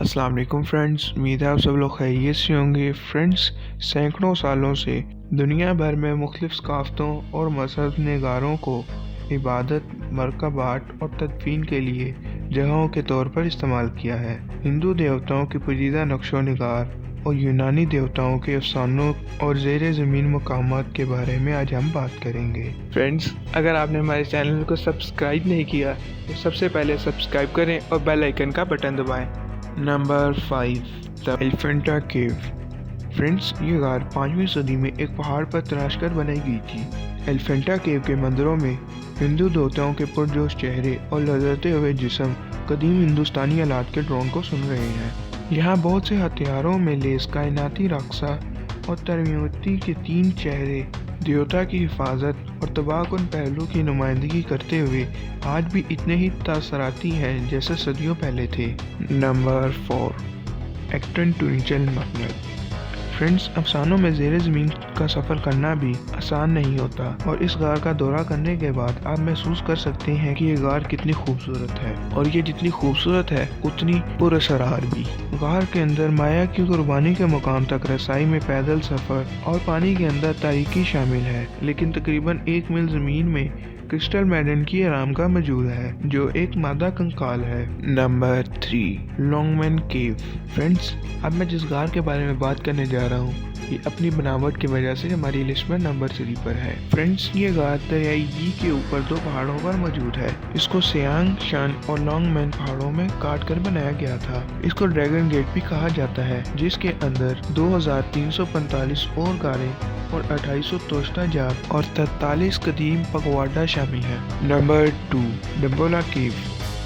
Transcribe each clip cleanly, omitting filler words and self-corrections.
अस्सलाम वालेकुम फ्रेंड्स, उम्मीद है आप सब लोग खैरियत से होंगे। फ्रेंड्स, सैकड़ों सालों से दुनिया भर में मुख्तलिफ सकाफ़तों और मज़हब नगारों को इबादत, मरकबात और तदफीन के लिए जगहों के तौर पर इस्तेमाल किया है। हिंदू देवताओं के पजीदा नक्शो निगार और यूनानी देवताओं के अफसानों और ज़ेर ज़मीन मकामात के बारे में आज हम बात करेंगे। फ्रेंड्स, अगर आपने हमारे चैनल को सब्सक्राइब नहीं किया तो सबसे पहले सब्सक्राइब करें और बेल आइकन का बटन दबाएं। Number 5, the Elephanta cave. Friends, ये गार 5वीं सदी में एक पहाड़ पर तराश कर बनाई गई थी। एलिफेंटा केव के मंदिरों में हिंदू देवताओं के पुरजोश चेहरे और लड़ते हुए जिस्म कदीम हिंदुस्तानी आलात के ड्रोन को सुन रहे हैं। यहाँ बहुत से हथियारों में लेस कायनाती रक्षा और तरमीती के 3 चेहरे देवता की हिफाजत और तबाहकुन पहलू की नुमाइंदगी करते हुए आज भी इतने ही तासराती हैं जैसे सदियों पहले थे। नंबर 4, एक्टन टूनिचल मैग्नेट। फ्रेंड्स, अफसानों में ज़ेर ज़मीन का सफ़र करना भी आसान नहीं होता और इस गार का दौरा करने के बाद आप महसूस कर सकते हैं कि ये गार कितनी खूबसूरत है, और ये जितनी खूबसूरत है उतनी पुरअसरार भी। गार के अंदर माया की कुर्बानी के मुकाम तक रसाई में पैदल सफ़र और पानी के अंदर तारीकी शामिल है, लेकिन तकरीबन 1 मील ज़मीन में क्रिस्टल मैडन की आरामगाह मौजूद है जो एक मादा कंकाल है। नंबर 3, लॉन्गमैन केव। फ्रेंड्स, अब मैं जिस गार के बारे में बात करने जा रहा हूँ ये अपनी बनावट की वजह से हमारी लिस्ट में नंबर 3 पर है। फ्रेंड्स, ये गार दरियाई यी के ऊपर 2 पहाड़ों पर मौजूद है। इसको सियांग शान और लॉन्गमैन पहाड़ों में काट कर बनाया गया था। इसको ड्रैगन गेट भी कहा जाता है, जिसके अंदर 2345 और गारें और 2800 तोश्ता जात और 43 कदीम पगवाडा शामिल है। नंबर 2, डम्बोला केव।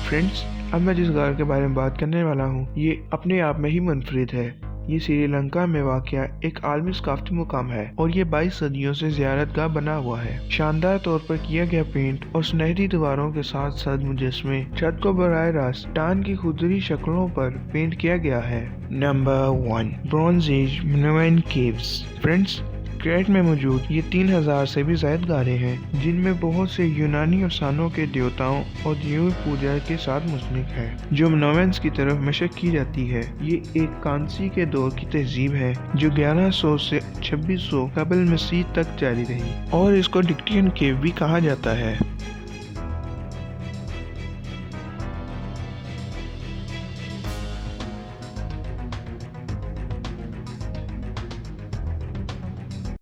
फ्रेंड्स, अब मैं जिस गार के बारे में बात करने वाला हूँ ये अपने आप में ही मुनफरिद है। ये श्रीलंका में वाक़या एक आलमी सकाफती मुकाम है और ये 22 सदियों से ज़ियारतगाह बना हुआ है। शानदार तौर पर किया गया पेंट और सुनहरी दीवारों के साथ साथ मुजस्मे छत को बराह रास्त टान की खुदरी शक्लों पर पेंट किया गया है। Number 1, bronze age Minoan caves. Friends, Crete में मौजूद ये 3000 से भी ज़ायद गारें हैं जिनमें बहुत से यूनानी अफसानों के देवताओं और देवी पूजा के साथ मुस्तनिक है जो मिनोवेंस की तरफ मशक की जाती है। ये एक कांसी के दौर की तहजीब है जो 1100 से 2600 कबल मसीह तक जारी रही और इसको डिक्टियन केव भी कहा जाता है।